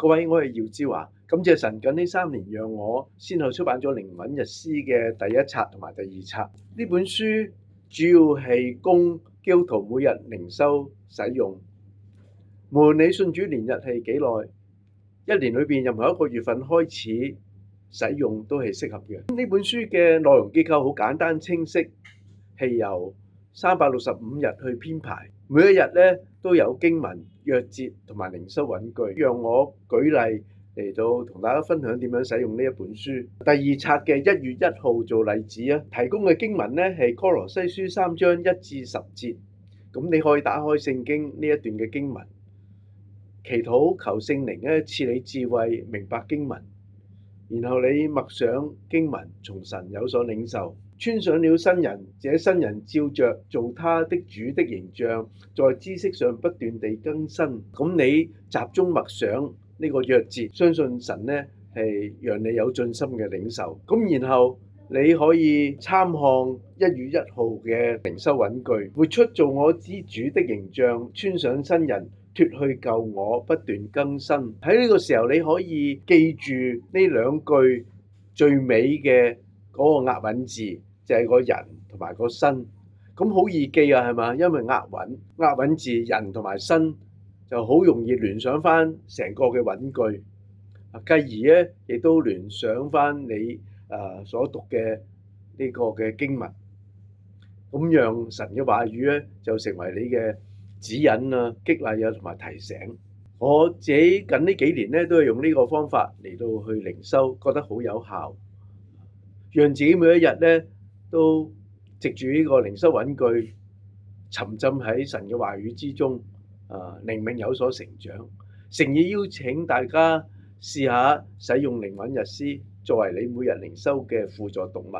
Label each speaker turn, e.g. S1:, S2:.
S1: 各位，我係姚志華，感謝神近呢3年讓我先後出版咗《靈韻日詩》嘅第一冊同埋第二冊。呢本書主要係供基督徒每日靈修使用。無論你信主年日係幾耐，一年裏邊任何一個月份開始使用都係適合嘅。呢本書嘅內容結構好簡單清晰，係由365日去編排，每一日咧都有經文、約節同埋靈修韻句。讓我舉例嚟到同大家分享點樣使用呢一本書。第二冊嘅1月1號做例子啊，提供嘅經文咧係哥羅西書3章1至10節。咁你可以打開聖經呢一段嘅經文，祈禱求聖靈咧賜你智慧，明白經文，然後你默想經文，從神有所領受。穿上了新人，這新人照着做他的主的形象，在知識上不斷地更新。咁你集中默想呢個約節，相信神呢係讓你有信心嘅領受。咁然後你可以參看1月1號嘅靈修韻句，活出做我之主的形象，穿上新人，脫去舊我，不斷更新。喺呢個時候你可以記住呢2句最尾嘅嗰個押韻字，就係個人同埋個新，咁好易記啊，係嘛？因為押韻字人同埋新就好容易聯想翻成個嘅韻句，繼而咧亦都聯想翻你所讀嘅呢個嘅經文，咁讓神嘅話語咧就成為你嘅指引啊、激勵啊同埋提醒。我自己近呢幾年咧都係用呢個方法嚟到去靈修，覺得好有效，讓自己每一日咧都藉住呢個靈修韻句，沉浸喺神嘅話語之中，靈命有所成長。誠意邀請大家試下使用靈韻日詩作為你每日靈修嘅輔助讀物。